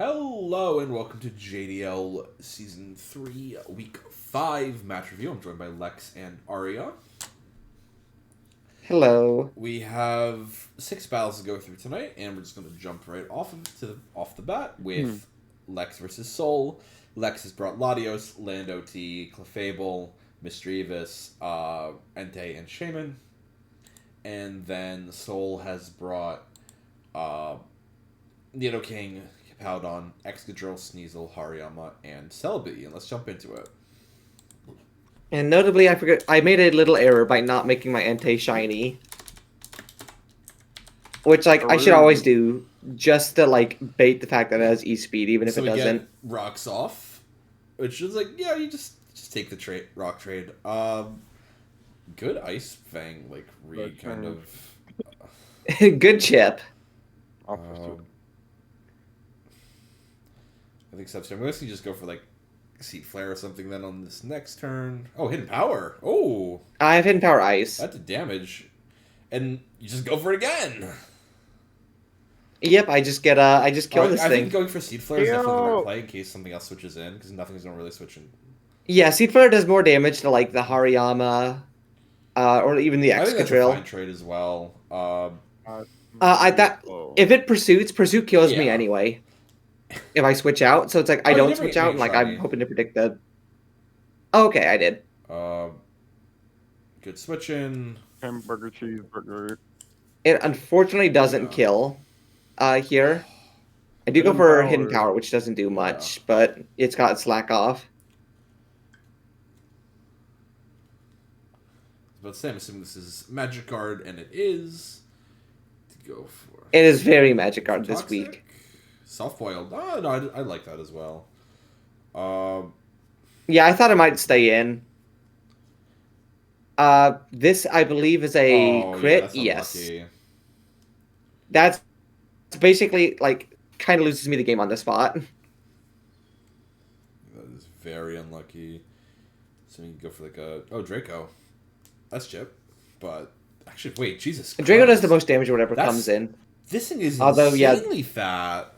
Hello and welcome to JDL Season 3, Week 5 match review. I'm joined by Lex and Aria. Hello. We have 6 battles to go through tonight, and we're just going to jump right off the bat with Lex versus Soul. Lex has brought Latios, Lando T, Clefable, Mischievous, Entei, and Shaman. And then Soul has brought Nidoking, Hippowdon, Excadrill, Sneasel, Hariyama, and Celebi. And let's jump into it. And notably, I made a little error by not making my Entei shiny. Which, I should always do, just to, bait the fact that it has E-Speed, even if it doesn't. Get Rocks off, which is yeah, you just take the rock trade. Good Ice Fang, read kind of. Good chip. I think so. I'm going to just go for, Seat Flare or something then on this next turn. Oh, Hidden Power. Oh. I have Hidden Power Ice. That's a damage. And you just go for it again. Yep, I just kill this thing. I think going for Seed Flare is definitely the right play in case something else switches in, because nothing's going to really switch in. Yeah, Seed Flare does more damage to, the Hariyama, or even the Excadrill. I think that's a fine trade as well. If it Pursuit kills me anyway. If I switch out, so it's I don't switch out. I'm hoping to predict the. Oh, okay, I did. Good switching. Hamburger, cheeseburger. It unfortunately doesn't kill. Here, I do go for Hidden Power, which doesn't do much, but it's got Slack off. But Sam, assuming this is Magic Guard, and it is. To go for. It is very Magic Guard this week. Soft boiled. Oh, no, I like that as well. Yeah, I thought it might stay in. This I believe is a crit. Yeah, that's yes. That's basically kind of loses me the game on the spot. That is very unlucky. So you can go for Draco. That's chip, but actually wait, Jesus. Christ. Draco does the most damage whatever comes in. This thing is insanely fat.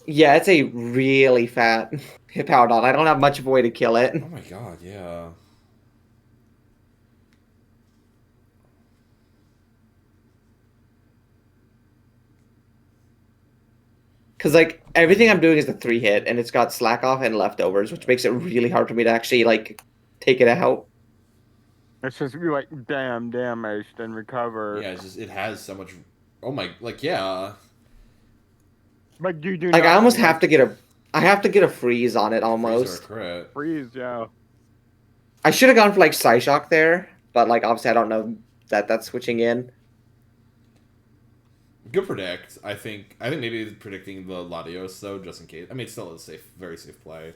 Yeah, it's a really fat Hippowdon. I don't have much of a way to kill it. Oh my god, yeah. Because, everything I'm doing is a 3-hit, and it's got Slack off and leftovers, which makes it really hard for me to actually, take it out. It's just be damn damaged and recover. Yeah, it has so much. Oh my, yeah. But you do. I almost have to get a freeze on it almost. Freeze, yeah. I should have gone for Psyshock there, but obviously I don't know that that's switching in. Good predict. I think maybe predicting the Latios though, just in case. I mean, it's still a very safe play.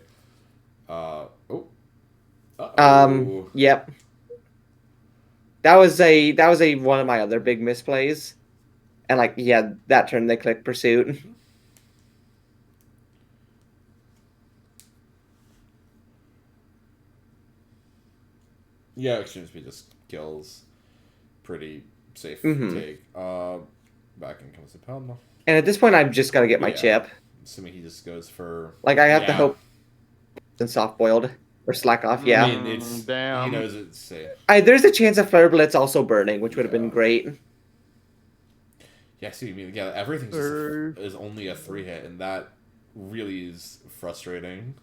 Yep. That was a one of my other big misplays, and that turn they click Pursuit. Yeah, Extreme Speed just kills. Pretty safe take. Back in comes the Palma. And at this point, I've just got to get my chip. Assuming he just goes for. I have to hope. And soft boiled or Slack off. Yeah. I mean, it's damn. He knows it's safe. There's a chance of Flare Blitz also burning, which would have been great. Yeah, see, I mean, everything is only a 3-hit, and that really is frustrating.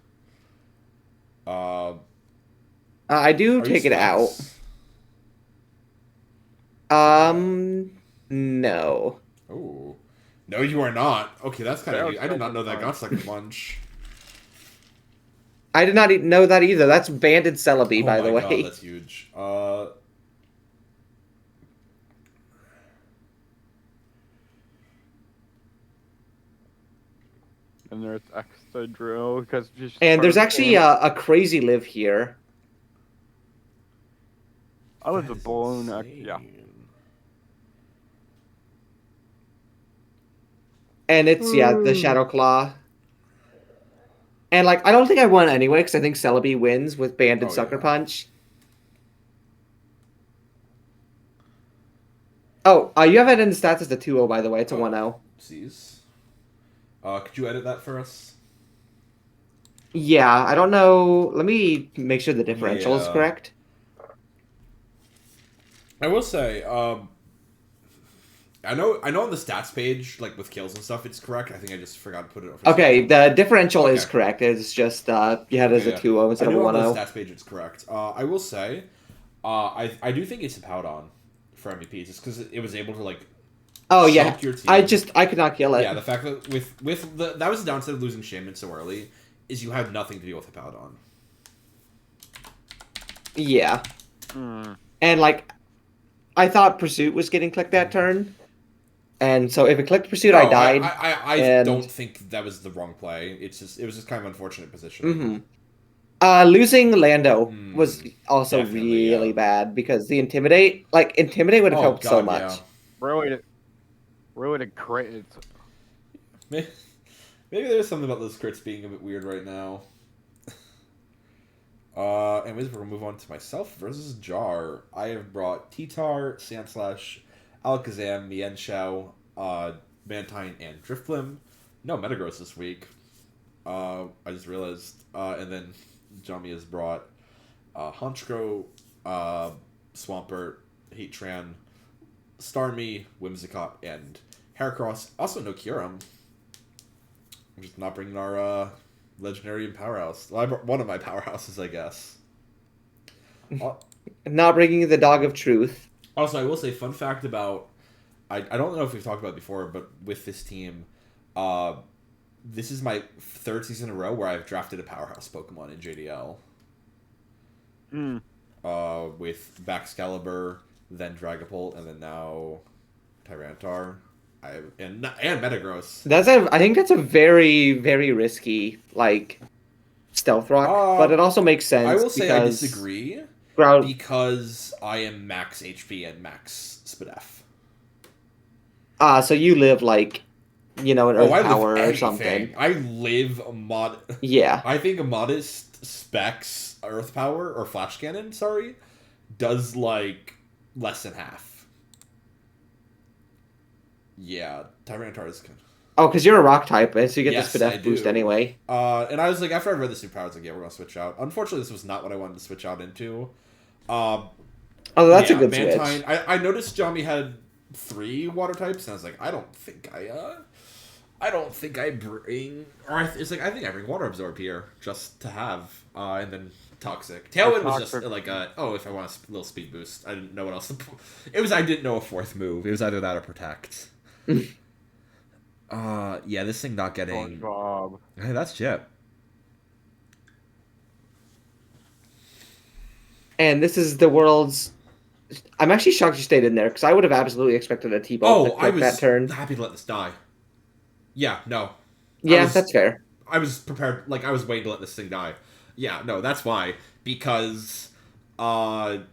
I do take it out. No. Oh. No, you are not. Okay, that's kind of... I did not know that got Sucker Punch. I did not know that either. That's Banded Celebi, by the way. Oh my god, that's huge. And there's Excadrill, because and there's actually a Crazy Live here. I was a balloon, yeah. And it's, the Shadow Claw. And, I don't think I won anyway, because I think Celebi wins with Banded Sucker Punch. Oh, you have it in the stats as a 2-0, by the way. It's a 1-0. Sees. Could you edit that for us? Yeah, I don't know. Let me make sure the differential is Yeah. correct. I will say, I know on the stats page, like with kills and stuff, it's correct. I think I just forgot to put it over. Okay, the differential is Okay. correct. It's just you had it as a 2-0 instead I of a knew on 1-0. the stats page it's correct. I will say, I do think it's a Powdon for MVP just because it was able to like. Oh yeah, choke your team. I could not kill it. Yeah, the fact that that was the downside of losing Shaman so early, is you had nothing to deal with a Powdon. Yeah, and like, I thought Pursuit was getting clicked that turn, and so if it clicked Pursuit, I died. I don't think that was the wrong play. It was just kind of unfortunate positioning. Losing Lando was also Definitely, really bad because the Intimidate would have helped so much. Yeah. Really to crit. Maybe there's something about those crits being a bit weird right now. Anyways, we're gonna move on to myself versus Jar. I have brought T-Tar, Sandslash, Alakazam, Mienshao, Mantine, and Drifblim. No Metagross this week. I just realized. And then Jami has brought Honchkrow, Swampert, Heatran, Starmie, Whimsicott, and Heracross. Also no Kyurem. I'm just not bringing our legendary and powerhouse. Well, I brought one of my powerhouses, I guess. Not bringing the Dog of Truth. Also, I will say, fun fact about... I don't know if we've talked about it before, but with this team, this is my third season in a row where I've drafted a powerhouse Pokemon in JDL. With Baxcalibur, then Dragapult, and then now Tyranitar. And Metagross. I think that's a very, very risky Stealth Rock, but it also makes sense. I will say I disagree because I am max HP and max Spadef. So you live an Earth Power or something. I live Yeah. I think a modest Specs Earth Power or Flash Cannon, does less than half. Yeah, Tyranitar is good. Oh, because you're a rock type, so you get the Spadef boost do. anyway. And I was after I read this new power, I was yeah, we're gonna switch out. Unfortunately, this was not what I wanted to switch out into. That's a good Mantine. switch. I noticed Jami had 3 water types, and I was I don't think I bring, or I think I bring Water Absorb here just to have, and then Toxic. Tailwind was just if I want a little speed boost. I didn't know what else. I didn't know a 4th move. It was either that or Protect. Yeah, this thing not getting. Hey, that's Chip. And this is the world's. I'm actually shocked you stayed in there because I would have absolutely expected a T-Ball to click that turn. Happy to let this die. Yeah, no. Yeah, that's fair. I was prepared. I was waiting to let this thing die. Yeah, no, that's why. Because, you're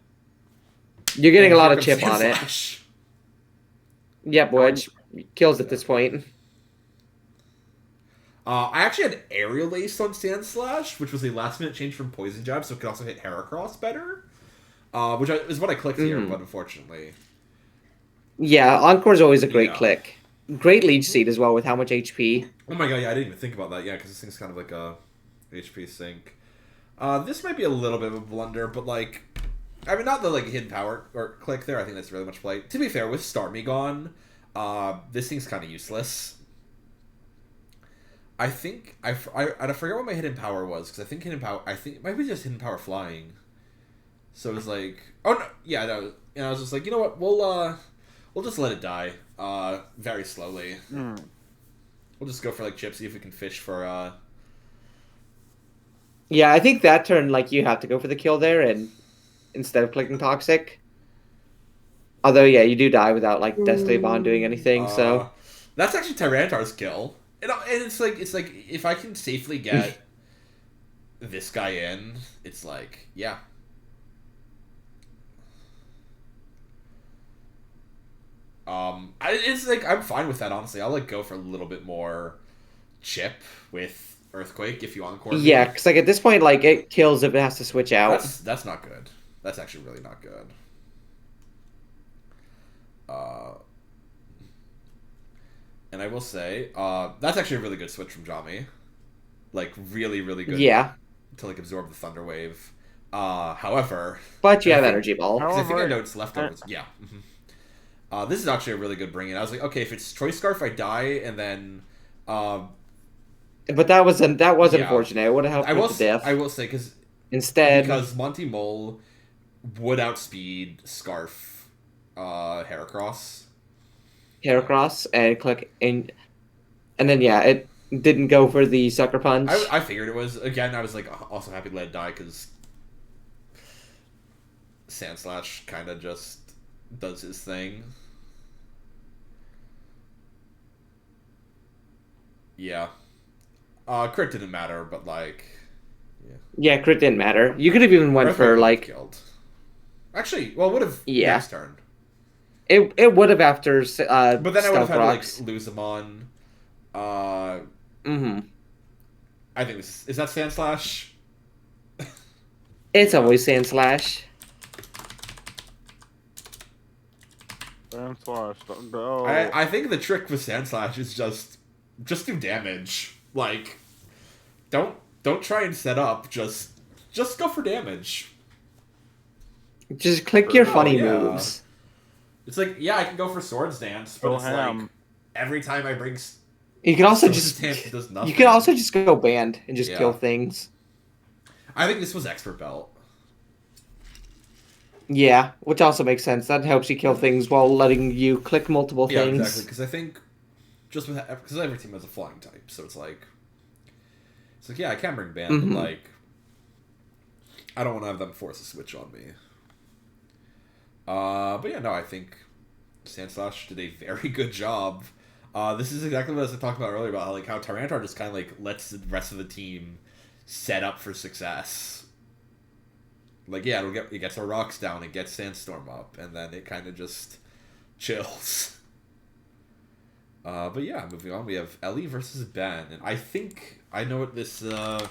getting a lot of chip on it. Yep, which kills at this point. I actually had Aerial Ace on Sandslash, which was a last-minute change from Poison Jab, so it could also hit Heracross better. Which is what I clicked here, but unfortunately. Yeah, Encore's always a great click. Great Leech Seed as well with how much HP. Oh my god, yeah, I didn't even think about that. Yeah, because this thing's kind of like a HP sink. This might be a little bit of a blunder, but not the hidden power or click there. I think that's really much play. To be fair, with Starmie gone, this thing's kind of useless. I think I forget what my hidden power was because I think it might be just hidden power flying. So it was oh no, yeah, no, and I was just you know what, we'll just let it die, very slowly. We'll just go for Chip, see if we can fish for. Yeah, I think that turn you have to go for the kill there, and instead of clicking Toxic. Although yeah, you do die without Destiny Bond doing anything. So that's actually Tyranitar's kill, and it's if I can safely get this guy in, it's yeah. It's I'm fine with that, honestly. I'll go for a little bit more chip with Earthquake if you encore. Yeah, because at this point, it kills if it has to switch out. That's not good. That's actually really not good. And I will say, that's actually a really good switch from Jami. Like, really, really good. Yeah. To, like, absorb the Thunder Wave. However... But you have think, Energy Ball. Because I think I However, know it's leftovers. Yeah. This is actually a really good bring-in. I was like, okay, if it's Choice Scarf, I die, and then... But that was yeah. unfortunate. It would have helped with the death. I will say, because Monty Mole would outspeed Scarf Heracross. Heracross and click and then yeah, it didn't go for the Sucker Punch. I figured it was. Again, I was like also happy to let it die because Sandslash kind of just does his thing. Yeah. Crit didn't matter, but like... Yeah, crit didn't matter. You could have even went for like... Killed. Actually, well, it would have next turn. It would have after but then I would have had Rocks. to like lose him on. Mm-hmm. I think this is that Sandslash. It's always Sandslash. Sandslash, don't go. I think the trick with Sandslash is just do damage. Like, don't try and set up. Just go for damage. Just click your funny moves. It's like, yeah, I can go for Swords Dance, but it's like every time I bring you can also Swords Dance, it does nothing. You can also just go banned and just kill things. I think this was Expert Belt. Yeah, which also makes sense. That helps you kill things while letting you click multiple things. Yeah, exactly. Because I think because every team has a flying type, so it's like yeah, I can bring banned, but like I don't want to have them force a switch on me. But yeah, no, I think Sandslash did a very good job. This is exactly what I was talking about earlier about how Tyranitar just kind of like lets the rest of the team set up for success. Like, yeah, it gets our rocks down, it gets Sandstorm up, and then it kind of just chills. But yeah, moving on, we have Ellie versus Ben, and I think I know what this MVP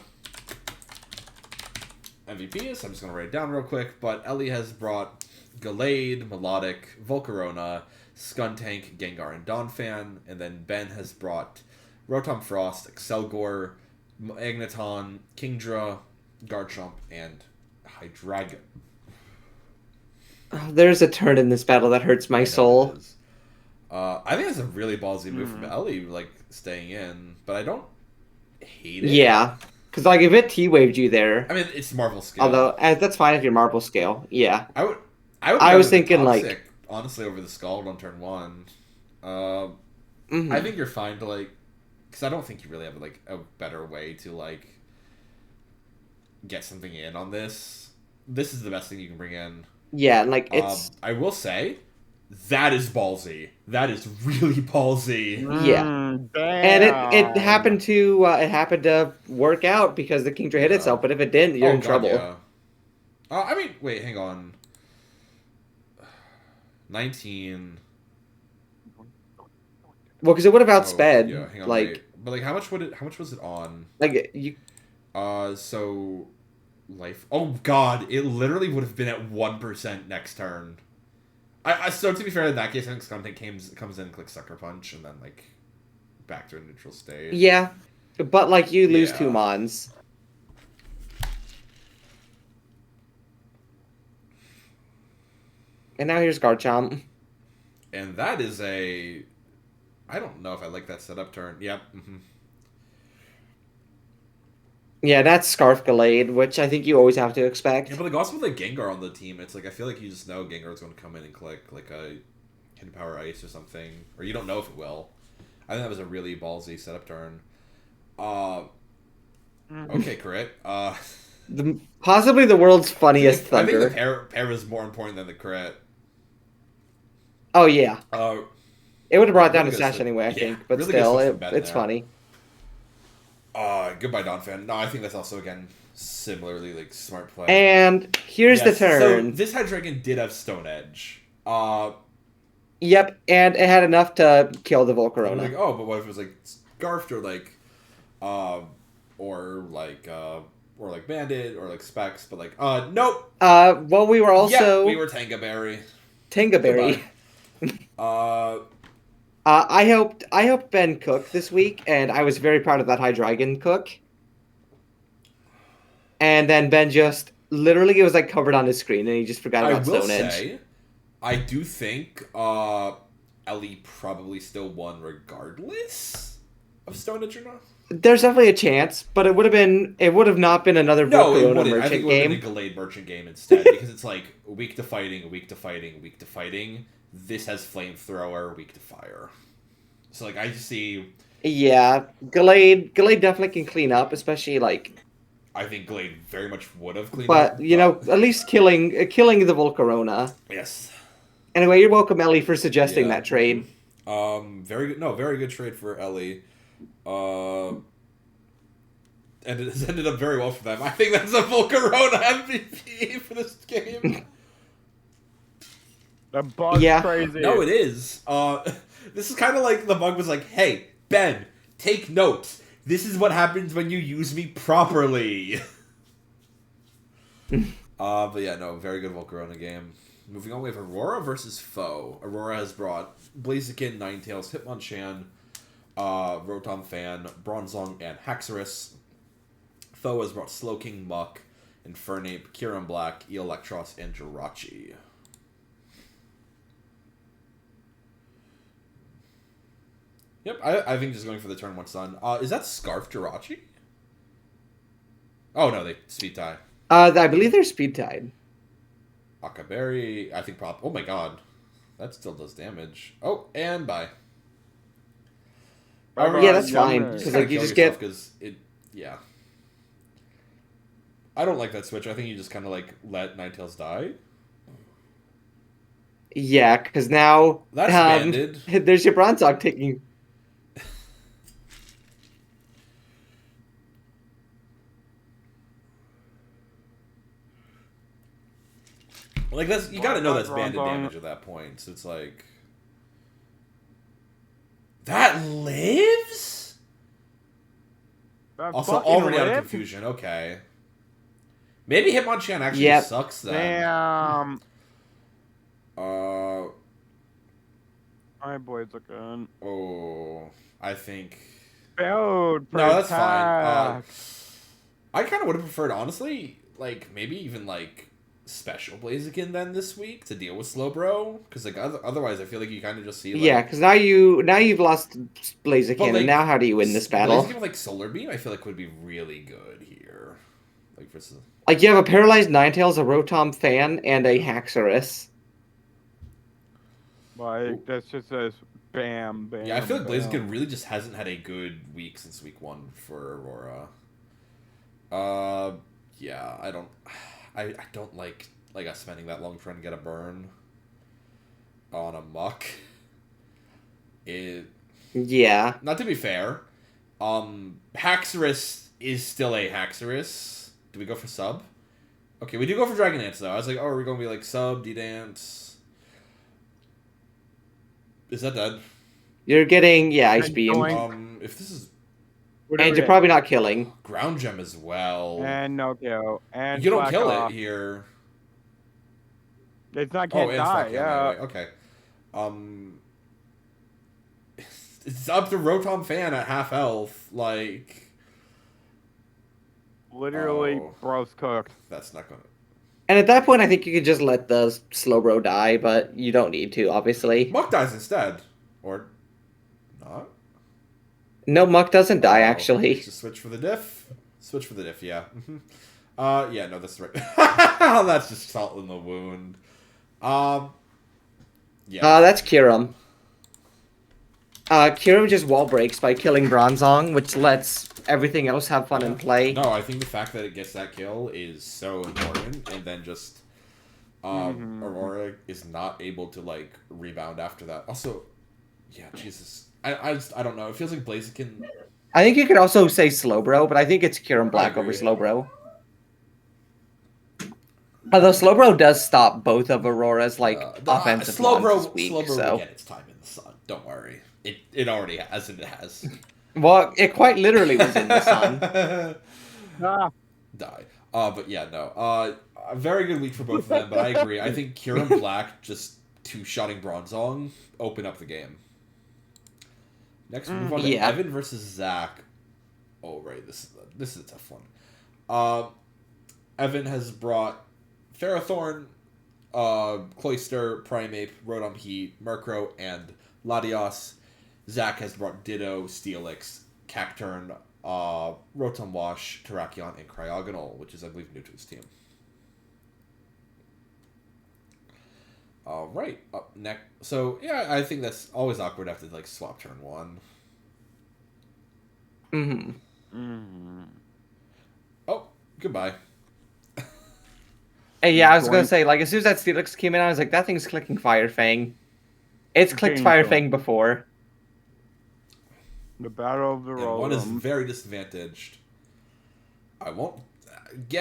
is, so I'm just going to write it down real quick, but Ellie has brought Gallade, Melodic, Volcarona, Skuntank, Gengar, and Donphan, and then Ben has brought Rotom Frost, Excelgor, Magneton, Kingdra, Garchomp, and Hydreigon. There's a turn in this battle that hurts my soul. I think that's a really ballsy move from Ellie, like, staying in, but I don't hate it. Yeah, because, like, if it T-waved you there... I mean, it's Marvel scale. Although, that's fine if you're Marvel scale, yeah. I was thinking, like... honestly, over the Scald on turn 1. I think you're fine to, like... Because I don't think you really have, like, a better way to, like, get something in on this. This is the best thing you can bring in. Yeah, like, it's... I will say, that is ballsy. That is really ballsy. Yeah. And it happened to work out because the Kingdra hit itself, but if it didn't, you're in trouble. Yeah. I mean, wait, hang on. 19. Well, because it would have outsped. Yeah, hang on, like, wait. But like, how much was it on? Like you. So, life. Oh God, it literally would have been at 1% next turn. So to be fair, in that case, I think Skuntank comes in, clicks Sucker Punch, and then like back to a neutral state. Yeah, but like you lose 2 Mons. And now here's Garchomp. And that is a... I don't know if I like that setup turn. Yep. Yeah, that's Scarf Gallade, which I think you always have to expect. Yeah, but like also with like Gengar on the team, it's like I feel like you just know Gengar's going to come in and click like a Hidden Power Ice or something. Or you don't know if it will. I think that was a really ballsy setup turn. Okay, crit. Possibly the world's funniest Thunder. I think the pair is more important than the crit. Oh, yeah. It would have brought down really the Sash anyway, I think. But really still, it's funny. Goodbye, Donphan. No, I think that's also, again, similarly, like, smart play. And here's the turn. So, this Hydreigon did have Stone Edge. Yep, and it had enough to kill the Volcarona. Like, oh, but what if it was, like, Scarfed or, like, Bandit or, like, Specs, but, like, nope. Well, we were also... Yeah, we were Tangaberry. Tangaberry. I helped Ben cook this week, and I was very proud of that Hydreigon cook. And then Ben just literally it was like covered on his screen, and he just forgot I about will Stone Edge. say, I do think Ellie probably still won regardless of Stone Edge or not. There's definitely a chance, but it would have not been another No, it Volcarona wouldn't. I think merchant it would have game. been a Gallade merchant game instead because it's like weak to fighting, weak to fighting, weak to fighting. This has flamethrower, weak to fire. So like I just see. Yeah, Gallade definitely can clean up, especially like. I think Glade very much would have cleaned But up. you know, at least killing the Volcarona. Yes. Anyway, you're welcome, Ellie, for suggesting Yeah. that trade. Very good. No, very good trade for Ellie. And it has ended up very well for them. I think that's a Volcarona MVP for this game. The bug's Yeah. crazy. No, it is. This is kind of like the bug was like, "Hey, Ben, take notes. This is what happens when you use me properly." But yeah, no, very good Volcarona game. Moving on, we have Aurora versus Foe. Aurora has brought Blaziken, Ninetales, Hitmonchan, Rotom Fan, Bronzong, and Haxorus. Foe has brought Slowking, Muck, Infernape, Kyurem Black, Electros, and Jirachi. Yep, I think just going for the turn one Sun. Is that Scarf Jirachi? Oh no, they speed tie. I believe they're speed tied. Akaberry, I think oh my god. That still does damage. Oh, and bye. Yeah, that's fine. Just Because kinda like you kill just yourself get 'cause it, yeah. I don't like that switch. I think you just kind of like let Ninetales die. yeah, because now That's banded. there's your Bronzong taking. Like that's you got to know that's banded Bronzong. damage at that point. So it's like that lives. That Also, fucking already out of lived? confusion. Okay. Maybe Hitmonchan actually Yep. sucks then. Damn. My boys looking. Oh, I think. Failed. No, that's fine. attack. I kind of would have preferred, honestly, like maybe even like special Blaziken then this week to deal with Slowbro, because like otherwise I feel like you kind of just see like, Yeah, because now you've lost Blaziken, But, like, and now how do you win this battle? Blaziken with like Solar Beam, I feel like would be really good here, like versus. Like you have a paralyzed Ninetales, a Rotom Fan, and a Haxorus. Like, that's just says bam, bam. Yeah, I feel like bam. Blaziken really just hasn't had a good week since week 1 for Aurora. Yeah, I don't like us spending that long trying to get a burn on a Muck. Yeah. Not to be fair, Haxorus is still a Haxorus. Do we go for sub? Okay, we do go for Dragon Dance though. I was like, oh, are we going to be like sub, D-Dance? Is that dead? You're getting Ice And Beam. going- If this is What do And we you're get? probably not killing. Ground Gem as well, And no kill. And you don't Black kill off. it here. It's not Oh, can't and die. fuck Yeah. anyway. Okay. It's up to Rotom Fan at half health. Like, Literally, Oh. bro's cooked. that's not gonna. And at that point, I think you could just let the Slowbro die, but you don't need to, obviously. Muck dies instead, or not? No, Muck doesn't die, Oh, actually. Just switch for the diff. Switch for the diff. Yeah. Yeah. No, that's right. That's just salt in the wound. Yeah. That's Kyurem. Kyurem just wall breaks by killing Bronzong, which lets everything else have fun and play. No, I think the fact that it gets that kill is so important, and then just Aurora is not able to like rebound after that. Also, yeah, Jesus, I don't know. It feels like Blaziken. I think you could also say Slowbro, but I think it's Kyurem Black over agree. Slowbro. Although Slowbro does stop both of Aurora's offensive launches this week, Slowbro so will get its time in the sun. Don't worry. It already has, and it has. well, it quite literally was in the sun. Ah, Die. But yeah, no. A very good week for both of them, but I agree. I think Kyurem Black just two-shotting Bronzong open up the game. Next, we move on to Yeah. Evan versus Zach. Oh, right. This is a tough one. Evan has brought Ferrothorn, Cloyster, Primeape, Rotom Heat, Murkrow, and Latios. Zach has brought Ditto, Steelix, Cacturn, Rotom Wash, Terrakion, and Cryogonal, which is, I believe, new to his team. All right, up next. So yeah, I think that's always awkward after like swap turn one. Oh, goodbye. Hey, yeah, I was gonna say, like, as soon as that Steelix came in, I was like, that thing's clicking Fire Fang. It's clicked Fire Fang before. The battle of the And one is very disadvantaged. I won't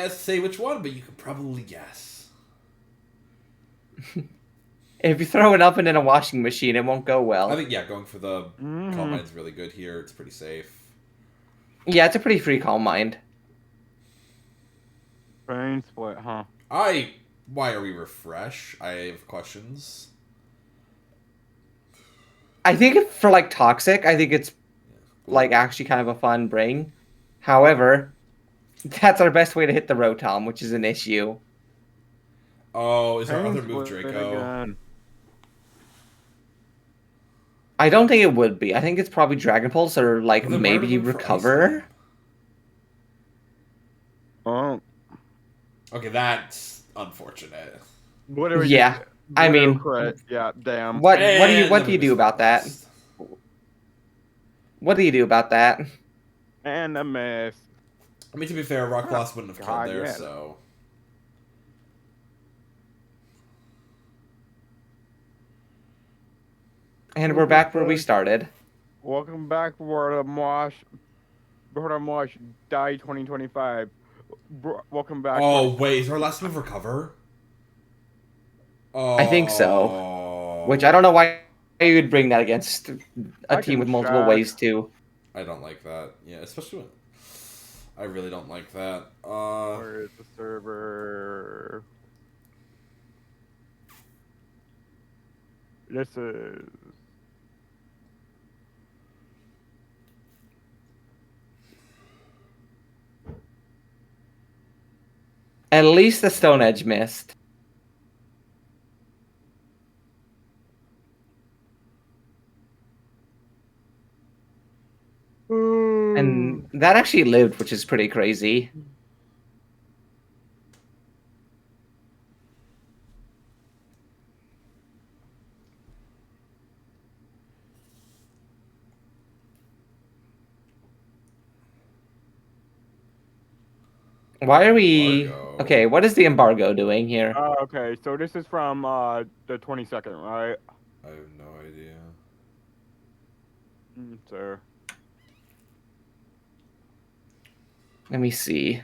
say which one, but you can probably guess. If you throw an oven in a washing machine, it won't go well. I think, going for the Calm Mind's really good here. It's pretty safe. Yeah, it's a pretty free Calm Mind. Brain split, huh? Why are we refresh? I have questions. I think for, like, Toxic, I think it's, like, actually kind of a fun bring. However, that's our best way to hit the Rotom, which is an issue. Oh, is our Brain other move split Draco? again. I don't think it would be. I think it's probably Dragon Pulse or, like, Well, then why are we maybe going for Ice Recover. Oh, Okay, that's unfortunate. what are we? Yeah, I mean, yeah, damn. what And do you do about that? What do you do about that? And a miss. I mean, to be fair, Rock Blast wouldn't have God, killed there, yeah. so. And we're back where we started. Welcome back, Rotom Wash. Rotom Wash Die 2025. Welcome back. Oh, wait, is our last move Recover? Oh. I think so. Which I don't know why you would bring that against a team with multiple ways to. I don't like that. Yeah, especially when. I really don't like that. Where is the server? This is. At least the Stone Edge missed. And that actually lived, which is pretty crazy. Why are we... Embargo. Okay, what is the embargo doing here? Okay, so this is from the 22nd, right? I have no idea. So. Let me see.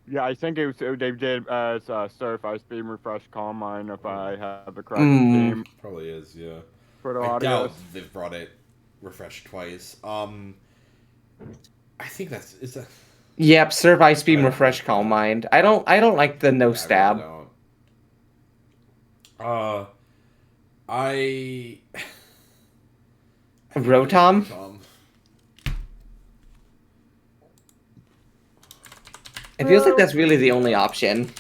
Yeah, I think they did as Surf Ice Beam Refresh Calm Mind if I have the correct team. Probably is, yeah. For the I audio. doubt they've brought it refreshed twice. I think is that. Yep, Serve Ice Beam Refresh Calm Mind. I don't like the no stab. I really don't. Rotom? It feels like that's really the only option.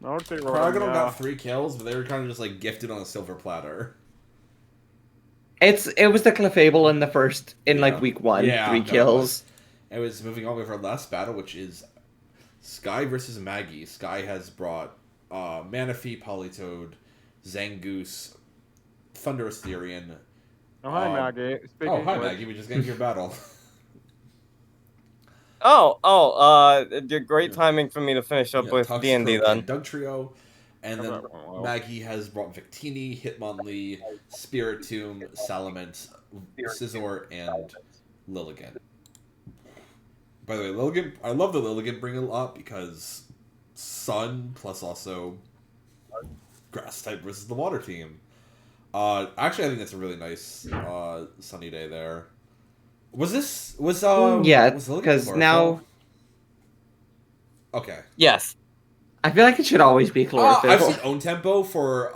I would say Cryogonal got 3 kills, but they were kind of just like gifted on a silver platter. It was the Clefable in the first like week 1, Yeah, 3 kills. It was moving on with our last battle, which is Skye versus Maggie. Skye has brought Manaphy, Politoed, Zangoose, Thunder Asterion. Oh, hi, Maggie. Hi, Maggie. We just got your battle. Great timing for me to finish up with D&D then. And Dugtrio. And then Maggie has brought Victini, Hitmonlee, Spiritomb, Salamence, Scizor, and Lilligant. By the way, Lilligant, I love the Lilligant bring a lot because Sun plus also Grass type versus the Water team. Actually, I think that's a really nice sunny day there. Yeah, because now. Okay. Yes. I feel like it should always be chlorophyll. I've seen Own Tempo for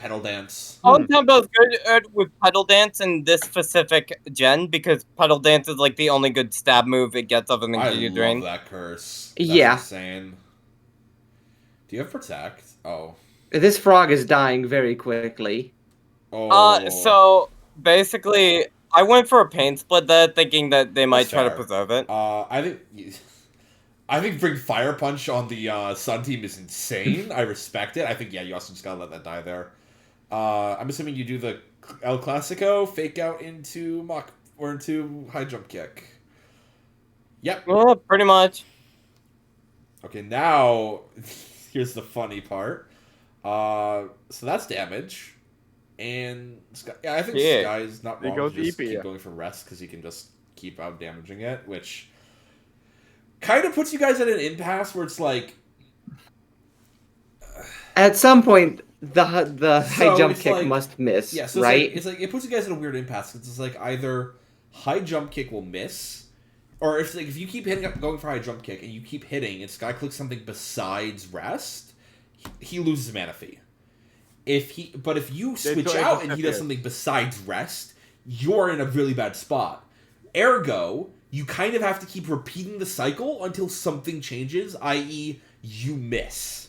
Pedal Dance. All Tempo's good with Pedal Dance in this specific gen because Pedal Dance is like the only good stab move it gets other than I Giga love Drain. that curse. That's Yeah. insane. Do you have Protect? Oh. This frog is dying very quickly. Oh. So basically, I went for a pain split there, thinking that they might try to fair. preserve it. I think bring Fire Punch on the Sun team is insane. I respect it. I think you also just gotta let that die there. I'm assuming you do the El Clasico fake out into into high jump kick. Yep. Well, pretty much. Okay, now here's the funny part. So that's damage, and I think Skye's not wrong to just keep going for rest because he can just keep out damaging it, which kind of puts you guys at an impasse where it's like, at some point the high jump kick like, must miss, so right? It's like it puts you guys in a weird impasse. It's like either high jump kick will miss, or if you keep going for high jump kick and you keep hitting, and Skye clicks something besides rest, he loses mana fee. If you switch out and he does something besides rest, you're in a really bad spot. Ergo, you kind of have to keep repeating the cycle until something changes, i.e., you miss.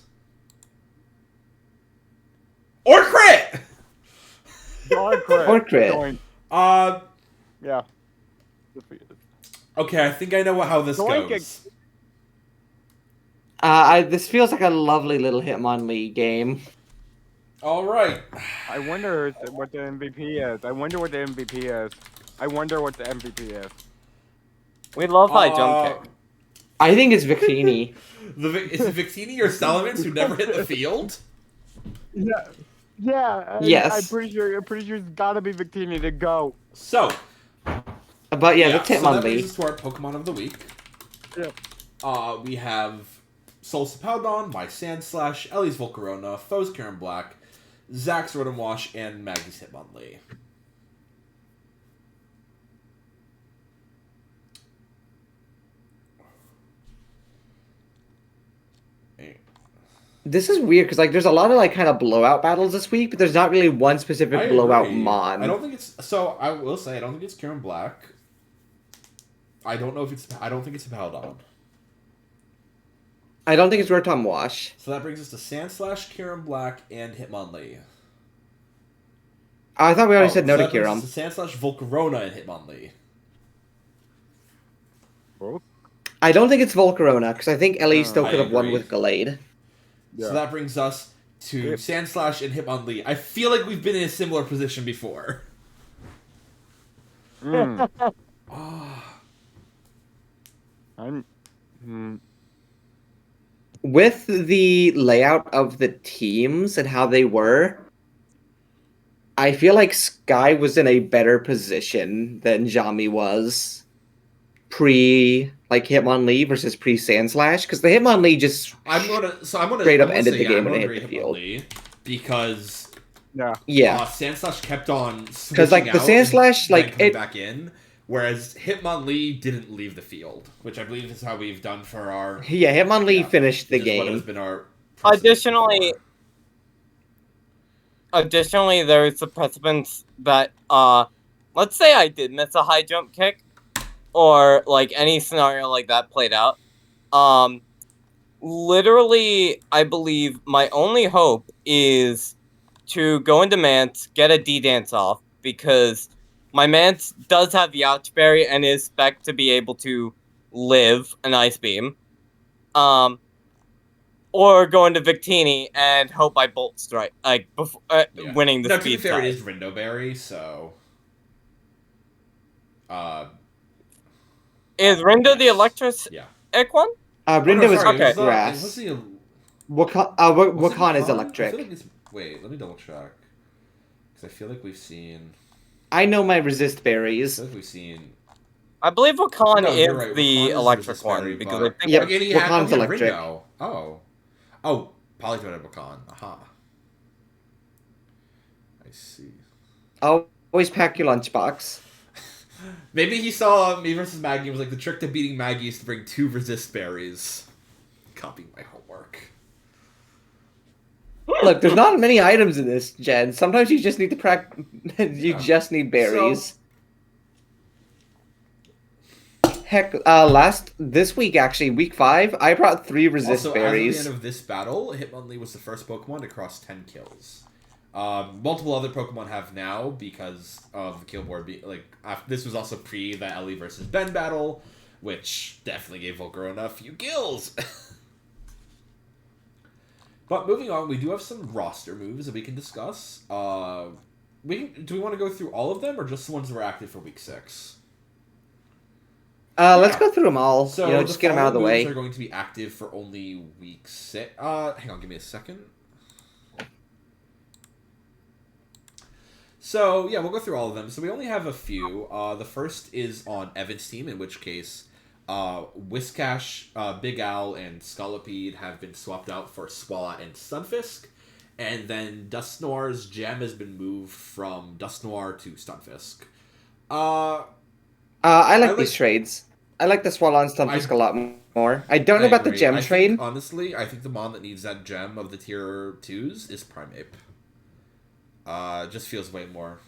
Or crit! Or crit. Yeah. Okay, I think I know how this goes. This feels like a lovely little Hitmonlee game. All right. I wonder what the MVP is. I wonder what the MVP is. We love high jump kick. I think it's Victini. Is it Victini or Salamence who never hit the field? Yeah. Yeah. Yes. I'm pretty sure it's gotta be Victini to go. So. But yeah, that's so that Hitmonlee. brings us to our Pokemon of the week. Yep. We have Soul Sipowdon, My Sandslash, Ellie's Volcarona, Foe's Karen Black, Zach's Rotom Wash, and Maggie's Hitmonlee. This is weird because there's a lot of kind of blowout battles this week, but there's not really one specific blowout mon. I don't think it's so. I will say I don't think it's Karen Black. I don't think it's Hippowdon. I don't think it's Rotom Wash. So that brings us to Sandslash, Karen Black, and Hitmonlee. I thought we already said no to Kyurem. Sandslash, Volcarona, and Hitmonlee. I don't think it's Volcarona because I think Ellie still could have won with Gallade. Yeah. So that brings us to Sandslash and Hitmonlee. I feel like we've been in a similar position before. With the layout of the teams and how they were, I feel like Skye was in a better position than Jami was pre Hitmonlee versus pre Sandslash, because the Hitmonlee just straight up ended the game when it hit the field. Because Sandslash kept on because the Sandslash coming back in, whereas Hitmonlee didn't leave the field, which I believe is how we've done for our Hitmonlee finished the game. What has been our Additionally, there's the precedence that let's say I did miss a high jump kick, or any scenario like that played out. Literally, I believe my only hope is to go into Mance, get a D-Dance off, because my Mance does have the Ouch Berry and is spec to be able to live an Ice Beam. Or go into Victini and hope I Bolt Strike, before winning the speed. To be fair, it is Rindo Berry, so. Is Rindo the electric one? Rindo is grass. Wakan is electric. Wait, let me double check. Because I feel like we've seen. I know my resist berries. I feel like we've seen. I believe Wakan is the electric one, because I think Wakan's electric. Oh, Polythreaded Wakan. Aha. I see. Always pack your lunchbox. Maybe he saw me versus Maggie and was like, the trick to beating Maggie is to bring 2 resist berries. Copying my homework. Look, there's not many items in this gen. Sometimes you just need to you just need berries. Heck, this week actually, week 5, I brought 3 resist Also, berries. as of the end of this battle, Hitmonlee was the first Pokemon to cross 10 kills. Multiple other Pokemon have now because of the kill board. This was also pre the Ellie versus Ben battle, which definitely gave Volcarona a few kills. But moving on, we do have some roster moves that we can discuss. Do we want to go through all of them, or just the ones that were active for week 6? Let's go through them all. So just get them out of the way. Are going to be active for only week 6. Hang on, give me a second. So yeah, we'll go through all of them. So we only have a few. The first is on Evan's team, in which case, Whiscash, Big Owl, and Scolipede have been swapped out for Swalot and Stunfisk, and then Dusknoir's gem has been moved from Dusknoir to Stunfisk. I like these trades. I like the Swalot and Stunfisk a lot more. I don't know about the gem trade. Honestly, I think the mon that needs that gem of the tier 2s is Primeape. Just feels way more.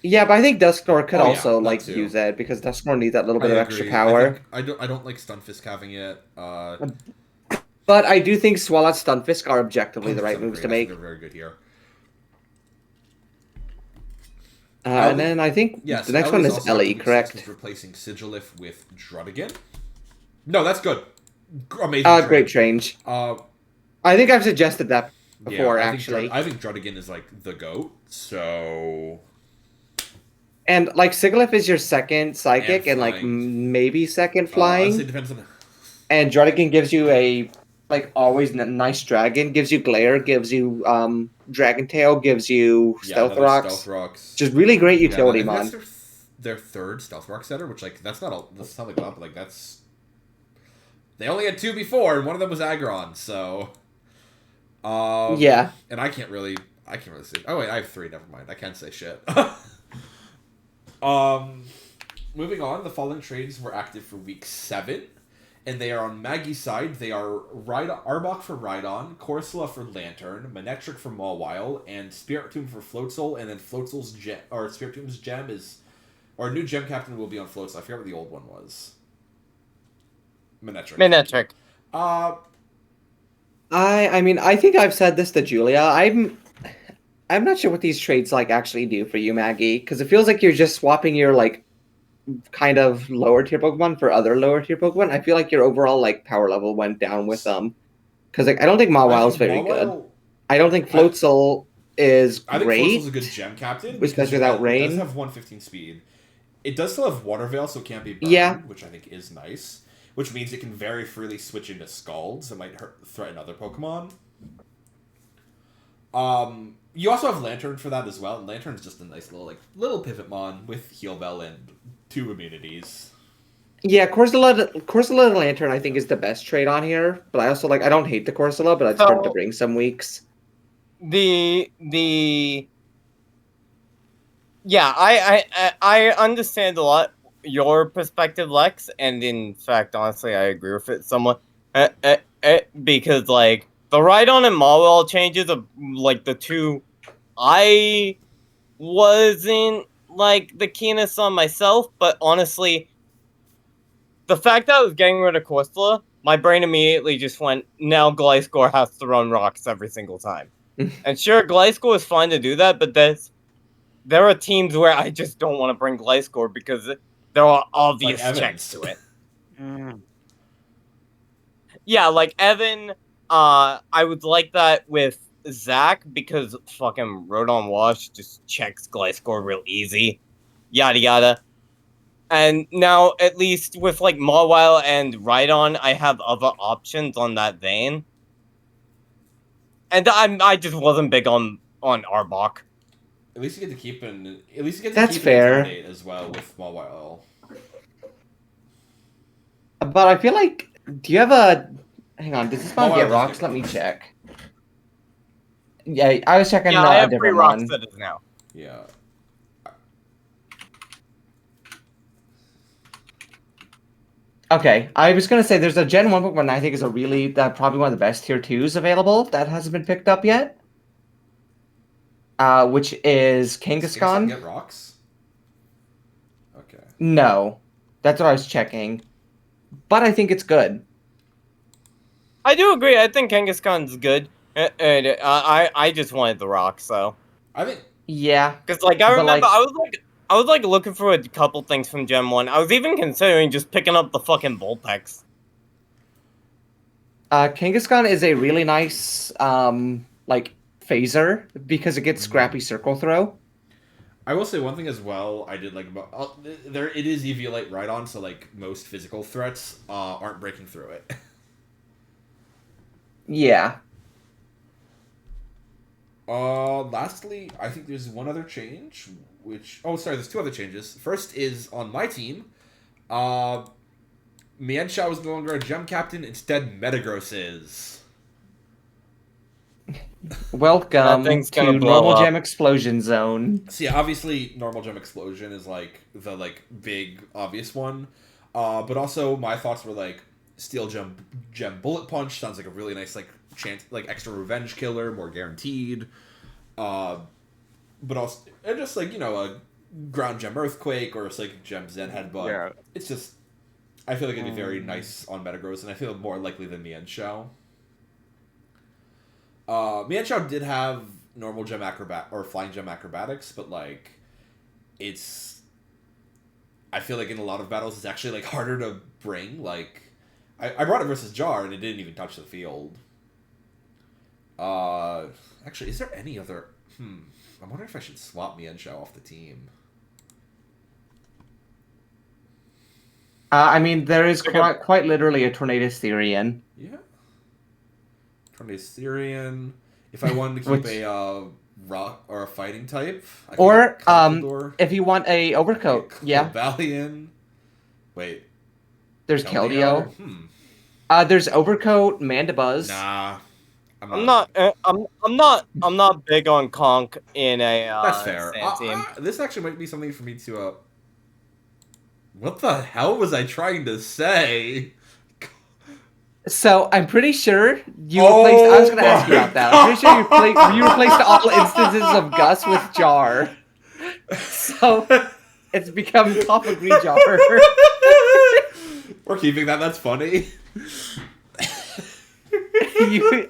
Yeah, but I think Dusknoir could also too. use it because Dusknoir needs that little bit of extra power. I don't like Stunfisk having it. But I do think Swalot Stunfisk are objectively the right moves to make. They're very good here. And then I think the next one is Ellie, correct? Is replacing Sigilif with Drudigan. No, that's good. Amazing. Great change. I think I've suggested that before, actually. I think Drudigan is like the GOAT, so... And like Sigilif is your second psychic and like maybe second flying. It depends on... And Drudigan gives you a always nice dragon, gives you glare, gives you dragon tail, gives you stealth rocks. Just really great utility, mon. That's their third stealth rock setter, which that's not like that, but that's they only had 2 before, and one of them was Aggron, so yeah. And I can't really say. Oh wait, I have 3. Never mind. I can't say shit. Moving on, the following trades were active for week 7, and they are on Maggie's side. They are Arbok for Rhydon, Corsola for Lantern, Manectric for Mawile, and Spiritomb for Floatzel. And then Floatzel's Spiritomb's gem is, or new gem captain will be on Floatzel. I forget what the old one was. Manectric. I mean, I think I've said this to Julia. I'm not sure what these trades actually do for you, Maggie, because it feels like you're just swapping your kind of lower tier Pokemon for other lower tier Pokemon. I feel like your overall power level went down with them, because I don't think Mawile is very good. I don't think Floatzel is great. I think Floatzel's a good gem captain, especially without rain. It does have 115 speed. It does still have Water Veil, so it can't be burned, which I think is nice. Which means it can very freely switch into Scalds that might threaten other Pokemon. You also have Lantern for that as well, and Lantern's just a nice little pivot mon with Heal Bell and 2 immunities. Yeah, Corsola Lantern I think is the best trade on here, but I also I don't hate the Corsola, but it's hard to bring some weeks. Yeah, I understand a lot your perspective, Lex, and in fact, honestly, I agree with it somewhat. Because the Rhydon and Mawile changes of the 2, I wasn't the keenest on myself, but honestly, the fact that I was getting rid of Corsola, my brain immediately just went, now Gliscor has to run rocks every single time. And sure, Gliscor is fine to do that, but there are teams where I just don't want to bring Gliscor because there are obvious checks to it. Yeah, Evan, I would like that with Zach because fucking Rodon Wash just checks Gliscor real easy. Yada yada. And now, at least with Mawile and Rhydon, I have other options on that vein. And I just wasn't big on Arbok. At least you get to keep That's fair. As well with Mawile. But I feel do you have a... Hang on, does this one get rocks? Let me check. Yeah, I was checking I have a different 3 rocks one. that is now. Yeah. Okay, I was gonna say there's a Gen 1 Pokemon I think is probably one of the best tier 2s available that hasn't been picked up yet. which is Does Kangaskhan Kangaskhan. get rocks? Okay. No, that's what I was checking. But I think it's good. I do agree. I think Kangaskhan's good. And I just wanted the rocks, so. I think Yeah, Because, like, I but, remember like- I was like looking for a couple things from Gen 1. I was even considering just picking up the fucking Vulpix. Kangaskhan is a really nice like phaser because it gets scrappy circle throw. I will say one thing as well. I did like about there. It is EV-Lite Rhydon, so like most physical threats aren't breaking through it. Yeah. Lastly, I think there's one other change, which there's two other changes. First is on my team. Mienshao is no longer a gem captain. Instead, Metagross is. Welcome That thing's to gonna blow normal up. gem explosion zone. So yeah, obviously, normal gem explosion is like the big obvious one. But also my thoughts were like steel gem bullet punch sounds like a really nice chance extra revenge killer, more guaranteed. But also and just a ground gem earthquake or a psychic gem zen headbutt. Yeah. It's just I feel like it'd be very nice on Metagross, and I feel more likely than Mienshao. Mienshao did have normal gem or flying gem acrobatics, but it's I feel like in a lot of battles it's actually harder to bring. I brought it versus Jar and it didn't even touch the field. Actually, is there any other? I'm wondering if I should swap Mienshao off the team. I mean, there is quite literally a Tornadus Therian. Yeah. Tornadus. If I wanted to keep a rock or a fighting type, I could Or get Conkeldurr, if you want a overcoat, yeah. Valiant. Wait. There's Keldeo. Hmm. There's overcoat, Mandibuzz. Nah. I'm not big on Conk in a That's fair. sand team. This actually might be something for me to. What the hell was I trying to say? So I'm pretty sure you replaced. I was going to ask you about that. I'm pretty sure you replaced all instances of Gus with Jar. So it's become top of Jar. We're keeping that. That's funny.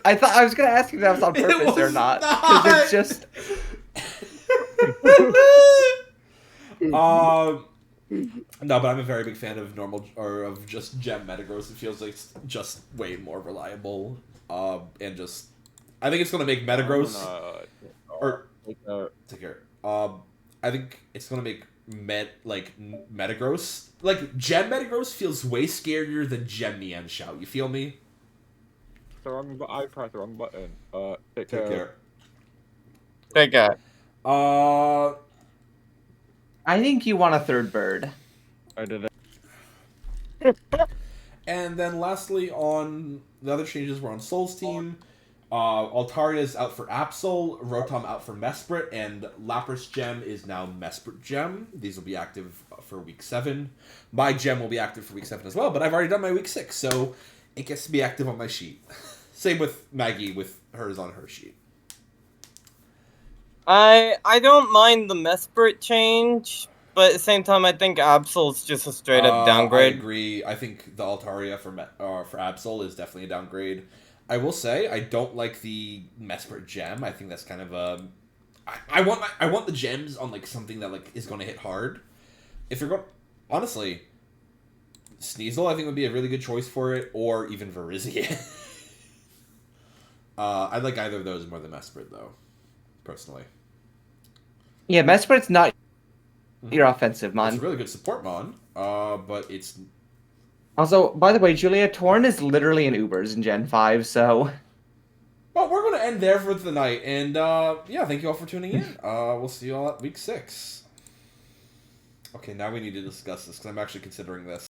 I thought I was going to ask you if that was on purpose or not, because it's just. No, but I'm a very big fan of of just Gem Metagross. It feels like it's just way more reliable. And just I think it's gonna make Metagross take care. I think it's gonna make Metagross Gem Metagross feels way scarier than Gem Mienshao. You feel me? I pressed the wrong button. Take Take care. Take care. I think you want a third bird. I did it. And then lastly, on the other changes were on Soul's team. Altaria is out for Absol, Rotom out for Mesprit, and Lapras Gem is now Mesprit Gem. These will be active for week 7. My Gem will be active for week 7 as well, but I've already done my week 6, so it gets to be active on my sheet. Same with Maggie, with hers on her sheet. I don't mind the Mesprit change, but at the same time, I think Absol's just a straight up downgrade. I agree. I think the Altaria for Absol is definitely a downgrade. I will say I don't like the Mesprit Gem. I think that's kind of a. I want the gems on something that is going to hit hard. If you're going, honestly, Sneasel I think would be a really good choice for it, or even Virizion. I like either of those more than Mesprit though, personally. Yeah, Mesprit's not your offensive mon. It's a really good support mon, but it's. Also, by the way, Julia, Torn is literally an Ubers in Gen 5, so. Well, we're going to end there for the night, and yeah, thank you all for tuning in. We'll see you all at week 6. Okay, now we need to discuss this, because I'm actually considering this.